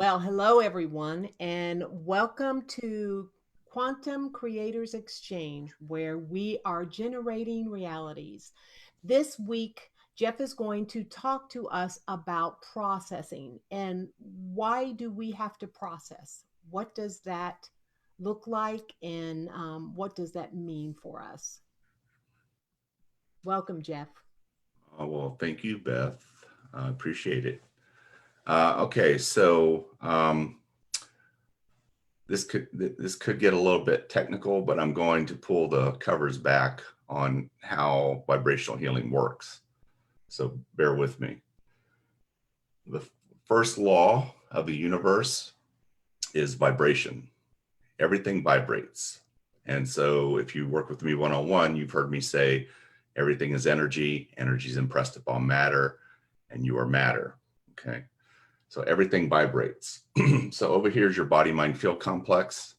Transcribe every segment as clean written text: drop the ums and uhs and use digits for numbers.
Well, hello everyone, and welcome to Quantum Creators Exchange, where we are generating realities. This week, Jeff is going to talk to us about processing and why do we have to process? What does that look like, and what does that mean for us? Welcome, Jeff. Well, thank you, Beth. I appreciate it. Okay, so this could get a little bit technical, but I'm going to pull the covers back on how vibrational healing works. So bear with me. The first law of the universe is vibration. Everything vibrates. And so if you work with me one-on-one, you've heard me say everything is energy, energy is impressed upon matter, and you are matter. Okay. So everything vibrates. So over here is your body mind field complex.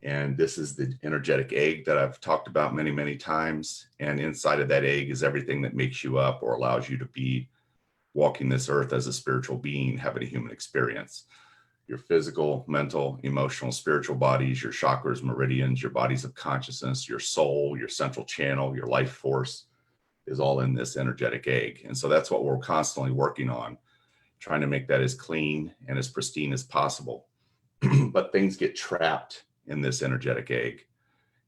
And this is the energetic egg that I've talked about many, many times. And inside of that egg is everything that makes you up or allows you to be walking this earth as a spiritual being, having a human experience. Your physical, mental, emotional, spiritual bodies, your chakras, meridians, your bodies of consciousness, your soul, your central channel, your life force is all in this energetic egg. And so that's what we're constantly working on, trying to make that as clean and as pristine as possible. But things get trapped in this energetic egg,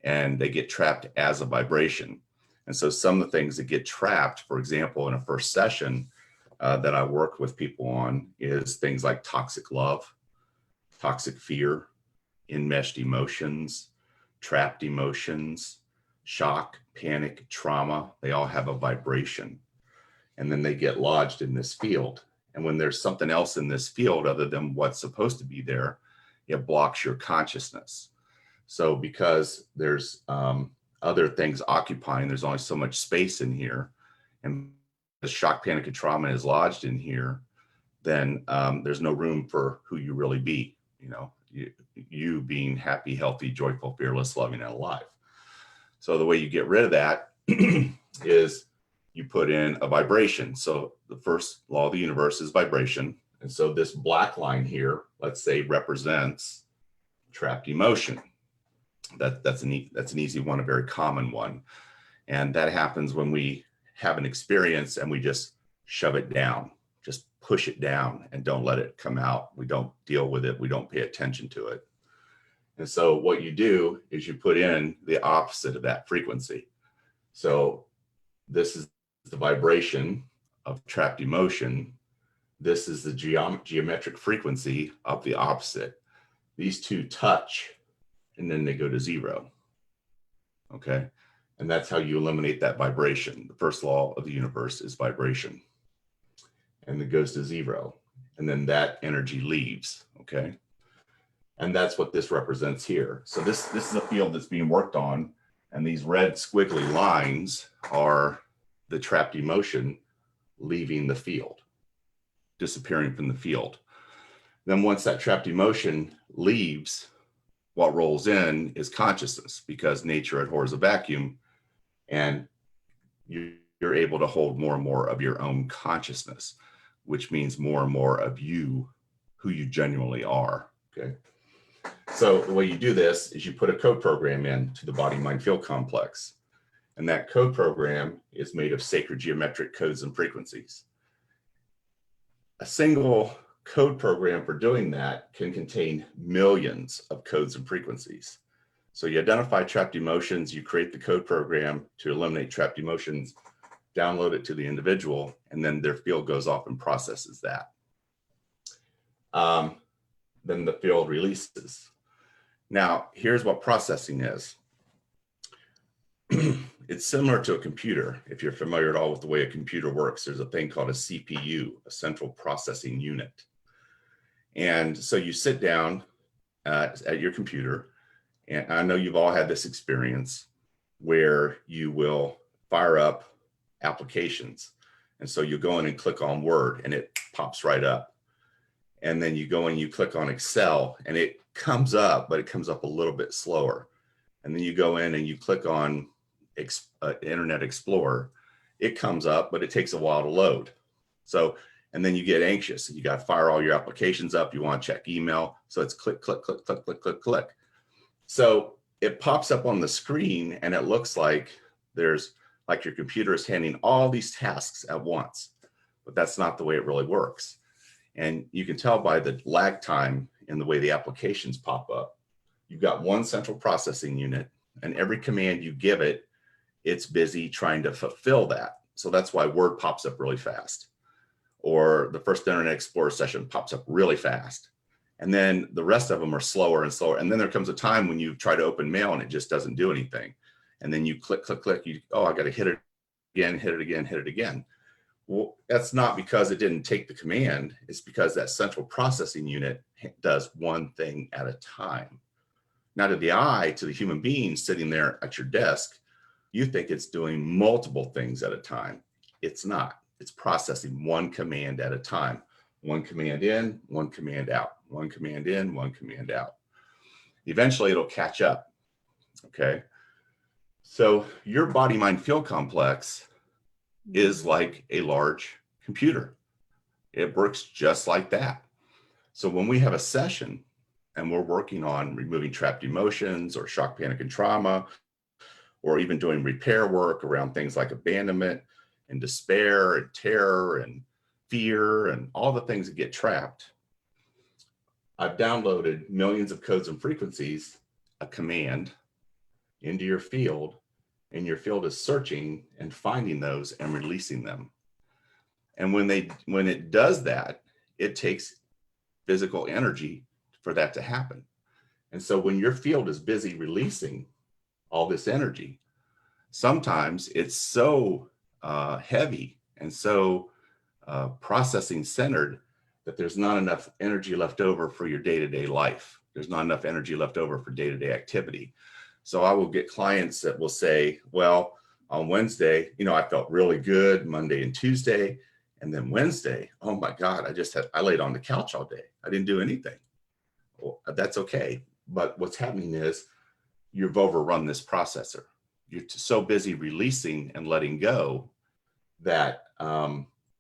and they get trapped as a vibration. And so some of the things that get trapped, for example, in a first session that I work with people on is things like toxic love, toxic fear, enmeshed emotions, trapped emotions, shock, panic, trauma. They all have a vibration, and then they get lodged in this field. And when there's something else in this field other than what's supposed to be there, it blocks your consciousness. So because there's other things occupying, there's only so much space in here, and the shock, panic, and trauma is lodged in here, then there's no room for who you really be. You being happy, healthy, joyful, fearless, loving, and alive. So the way you get rid of that is you put in a vibration. So the first law of the universe is vibration. And so this black line here, let's say, represents trapped emotion. That's an easy one, a very common one. And that happens when we have an experience and we just shove it down, just push it down and don't let it come out. We don't deal with it. We don't pay attention to it. And so what you do is you put in the opposite of that frequency. So this is the vibration of trapped emotion. This is the geometric frequency of the opposite. These two touch and then they go to zero. Okay. And that's how you eliminate that vibration. The first law of the universe is vibration. And it goes to zero. And then that energy leaves. Okay. And that's what this represents here. So this is a field that's being worked on. And these red squiggly lines are the trapped emotion leaving the field, disappearing from the field. Then once that trapped emotion leaves, what rolls in is consciousness, because nature abhors a vacuum, and you're able to hold more and more of your own consciousness, which means more and more of you, who you genuinely are. Okay. So the way you do this is you put a code program into the body mind field complex. And that code program is made of sacred geometric codes and frequencies. A single code program for doing that can contain millions of codes and frequencies. So you identify trapped emotions, you create the code program to eliminate trapped emotions, download it to the individual, and then their field goes off and processes that. Then the field releases. Now, here's what processing is. It's similar to a computer. If you're familiar at all with the way a computer works, there's a thing called a CPU, a central processing unit. And so you sit down at your computer, and I know you've all had this experience where you will fire up applications. And so you go in and click on Word and it pops right up. And then you go and you click on Excel and it comes up, but it comes up a little bit slower. And then you go in and you click on Internet Explorer. It comes up, but it takes a while to load. So And then you get anxious. You got to fire all your applications up. You want to check email. So it's click, click, click, click, click, click, click. So it pops up on the screen and it looks like there's like your computer is handing all these tasks at once, but that's not the way it really works. And you can tell by the lag time in the way the applications pop up. You've got one central processing unit, and every command you give it, it's busy trying to fulfill that. So that's why Word pops up really fast, or the first Internet Explorer session pops up really fast. And then the rest of them are slower and slower. And then there comes a time when you try to open mail and it just doesn't do anything. And then you click, click, click, I got to hit it again, hit it again, hit it again. Well, that's not because it didn't take the command. It's because that central processing unit does one thing at a time. Now, to the eye, to the human being sitting there at your desk, you think it's doing multiple things at a time. It's not. It's processing one command at a time. One command in, one command out, one command in, one command out. Eventually, it'll catch up. Okay. So your body mind field complex is like a large computer. It works just like that. So when we have a session and we're working on removing trapped emotions or shock, panic, and trauma, or even doing repair work around things like abandonment and despair and terror and fear and all the things that get trapped, I've downloaded millions of codes and frequencies, a command into your field, and your field is searching and finding those and releasing them. And when it does that, it takes physical energy for that to happen. And so when your field is busy releasing all this energy, sometimes it's so heavy and so processing centered that there's not enough energy left over for your day-to-day life. There's not enough energy left over for day-to-day activity. So I will get clients that will say, well, on Wednesday, I felt really good Monday and Tuesday. And then Wednesday, oh my God, I laid on the couch all day. I didn't do anything. Well, that's okay. But what's happening is you've overrun this processor. You're so busy releasing and letting go that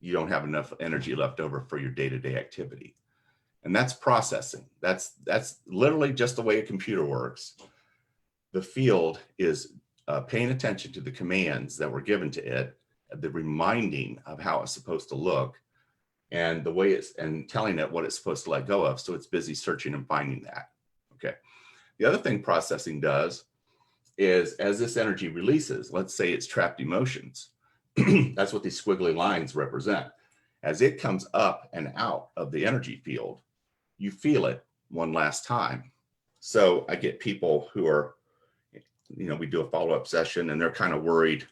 you don't have enough energy left over for your day-to-day activity. And that's processing. That's literally just the way a computer works. The field is paying attention to the commands that were given to it, the reminding of how it's supposed to look, and the way and telling it what it's supposed to let go of. So it's busy searching and finding that. Okay. The other thing processing does is, as this energy releases, let's say it's trapped emotions. That's what these squiggly lines represent. As it comes up and out of the energy field, you feel it one last time. So I get people who are, we do a follow-up session and they're kind of worried.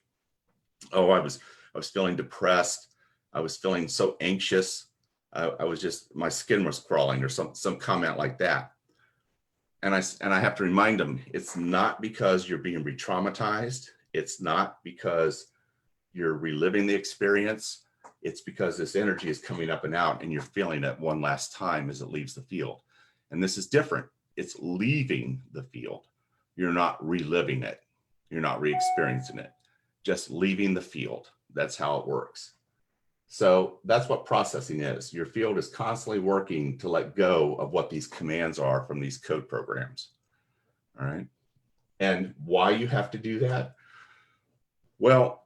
Oh, I was feeling depressed. I was feeling so anxious. I was just, my skin was crawling, or some comment like that. And I have to remind them, it's not because you're being re-traumatized. It's not because you're reliving the experience. It's because this energy is coming up and out and you're feeling it one last time as it leaves the field. And this is different. It's leaving the field. You're not reliving it. You're not re-experiencing it. Just leaving the field. That's how it works. So that's what processing is. Your field is constantly working to let go of what these commands are from these code programs. All right. And why you have to do that? Well,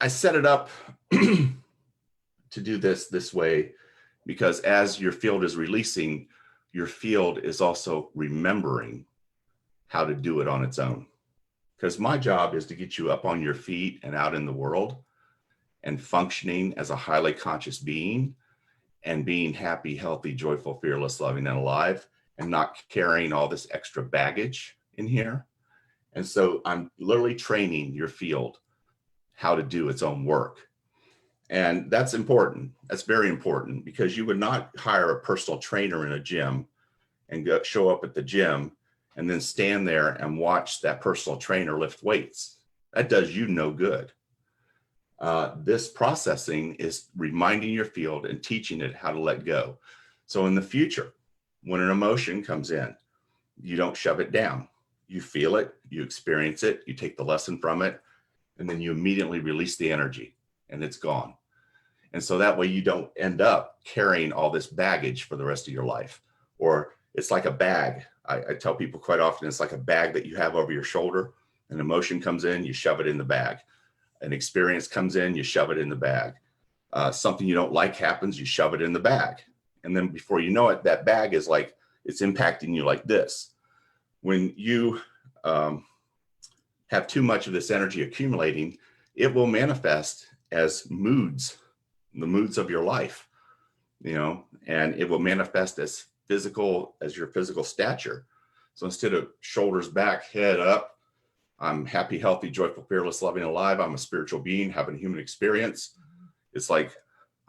I set it up to do this way because as your field is releasing, your field is also remembering how to do it on its own. Because my job is to get you up on your feet and out in the world and functioning as a highly conscious being and being happy, healthy, joyful, fearless, loving, and alive, and not carrying all this extra baggage in here. And so I'm literally training your field how to do its own work. And that's important. That's very important, because you would not hire a personal trainer in a gym and show up at the gym and then stand there and watch that personal trainer lift weights. That does you no good. This processing is reminding your field and teaching it how to let go. So in the future, when an emotion comes in, you don't shove it down. You feel it, you experience it, you take the lesson from it, and then you immediately release the energy and it's gone. And so that way you don't end up carrying all this baggage for the rest of your life. Or it's like a bag. I tell people quite often, it's like a bag that you have over your shoulder. An emotion comes in, you shove it in the bag. An experience comes in, you shove it in the bag. Something you don't like happens, you shove it in the bag. And then before you know it, that bag is like, it's impacting you like this. When you have too much of this energy accumulating, it will manifest as moods, the moods of your life, and it will manifest as your physical stature. So instead of shoulders back, head up, I'm happy, healthy, joyful, fearless, loving, alive. I'm a spiritual being having a human experience. It's like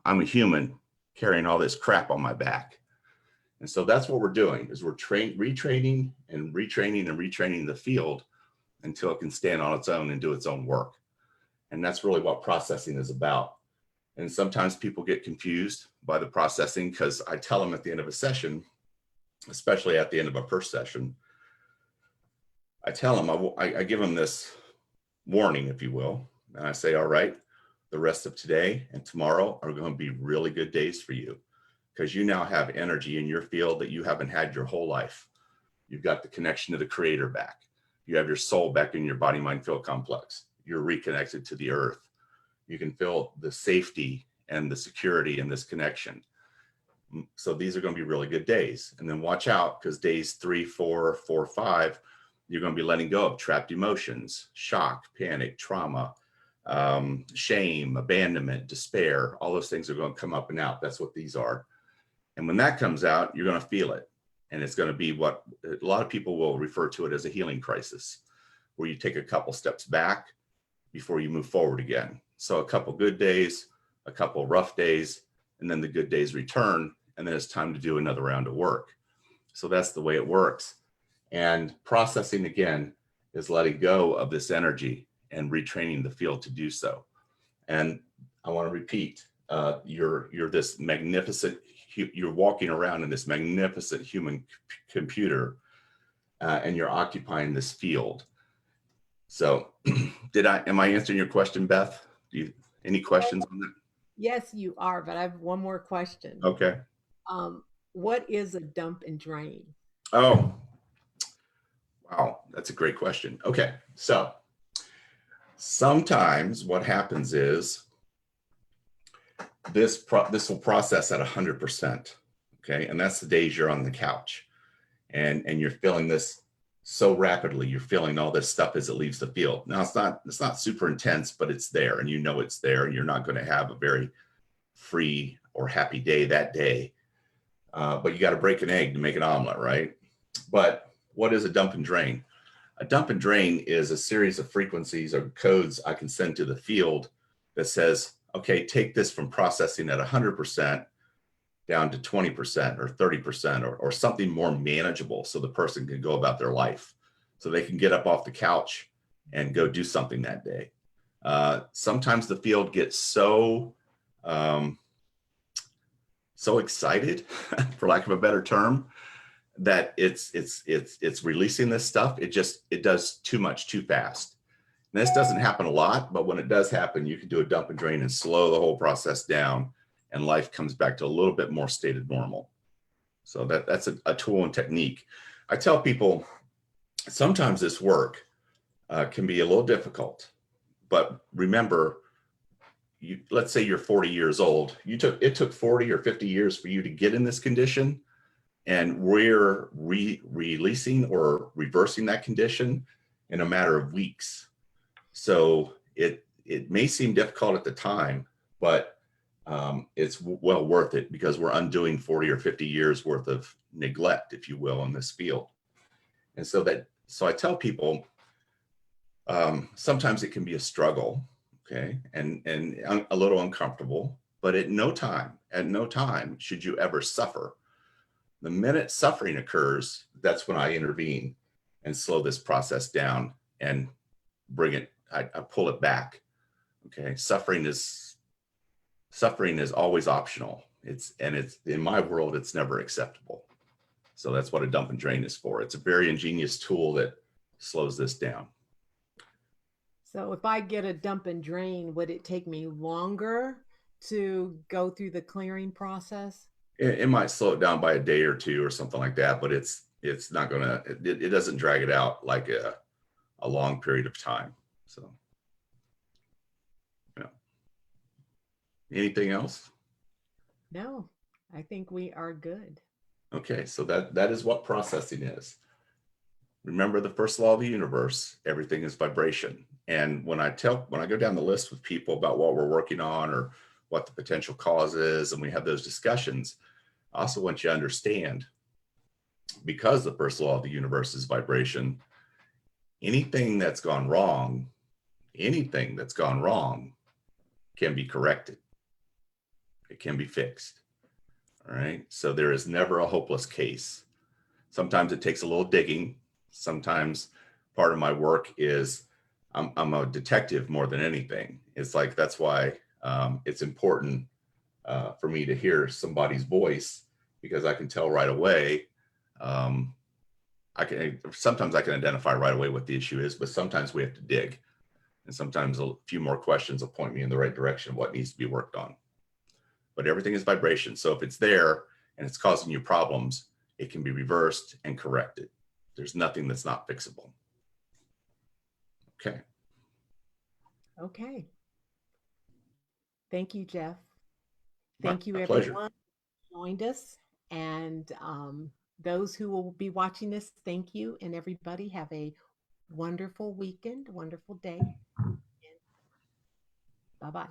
I'm a human carrying all this crap on my back. And so that's what we're doing is we're retraining and retraining and retraining the field until it can stand on its own and do its own work. And that's really what processing is about. And sometimes people get confused by the processing because I tell them at the end of a session, especially at the end of a first session, I tell them, I give them this warning, if you will. And I say, all right, the rest of today and tomorrow are going to be really good days for you because you now have energy in your field that you haven't had your whole life. You've got the connection to the creator back. You have your soul back in your body, mind, field complex. You're reconnected to the earth. You can feel the safety and the security in this connection. So these are going to be really good days. And then watch out because days 3, 4, 4, 5, you're going to be letting go of trapped emotions, shock, panic, trauma, shame, abandonment, despair. All those things are going to come up and out. That's what these are. And when that comes out, you're going to feel it. And it's going to be what a lot of people will refer to it as a healing crisis, where you take a couple steps back before you move forward again. So a couple good days, a couple rough days, and then the good days return. And then it's time to do another round of work. So that's the way it works. And processing, again, is letting go of this energy and retraining the field to do so. And I want to repeat, you're this magnificent, you're walking around in this magnificent human computer, and you're occupying this field. So am I answering your question, Beth? Any questions on that? Yes, you are, but I have one more question. Okay. What is a dump and drain? Oh, wow. That's a great question. Okay. So sometimes what happens is this will process at 100%. Okay. And that's the days you're on the couch and you're feeling this so rapidly. You're feeling all this stuff as it leaves the field. Now it's not super intense, but it's there and it's there and you're not going to have a very free or happy day that day. But you got to break an egg to make an omelet, right? But what is a dump and drain? A dump and drain is a series of frequencies or codes I can send to the field that says, okay, take this from processing at 100% down to 20% or 30% or something more manageable so the person can go about their life. So they can get up off the couch and go do something that day. Sometimes the field gets so excited, for lack of a better term, that it's releasing this stuff. It does too much too fast. And this doesn't happen a lot, but when it does happen, you can do a dump and drain and slow the whole process down, and life comes back to a little bit more stated normal. So that's a tool and technique. I tell people sometimes this work can be a little difficult, but remember, let's say you're 40 years old. It took 40 or 50 years for you to get in this condition, and we're releasing or reversing that condition in a matter of weeks. So it may seem difficult at the time, but it's well worth it because we're undoing 40 or 50 years worth of neglect, if you will, in this field. And so I tell people sometimes it can be a struggle, okay, and a little uncomfortable, but at no time should you ever suffer. The minute suffering occurs, that's when I intervene and slow this process down and bring it. I pull it back. Okay, suffering is always optional. It's in my world, it's never acceptable. So that's what a dump and drain is for. It's a very ingenious tool that slows this down. So if I get a dump and drain, would it take me longer to go through the clearing process? It might slow it down by a day or two or something like that, but it's not gonna it doesn't drag it out like a long period of time. So, you know, anything else? No, I think we are good. Okay, so that is what processing is. Remember the first law of the universe, everything is vibration. And when I go down the list with people about what we're working on or what the potential cause is, and we have those discussions, I also want you to understand, because the first law of the universe is vibration, anything that's gone wrong, anything that's gone wrong can be corrected. It can be fixed. All right. So there is never a hopeless case. Sometimes it takes a little digging. Sometimes part of my work is I'm a detective more than anything. It's like that's why it's important for me to hear somebody's voice, because I can tell right away. Um, I can sometimes I can identify right away what the issue is, but sometimes we have to dig, and sometimes a few more questions will point me in the right direction of what needs to be worked on. But everything is vibration. So if it's there and it's causing you problems, it can be reversed and corrected. There's nothing that's not fixable. Okay. Okay. Thank you, Jeff. My Thank you, pleasure. everyone who joined us. And those who will be watching this, thank you. And everybody, have a wonderful weekend, wonderful day. Bye bye.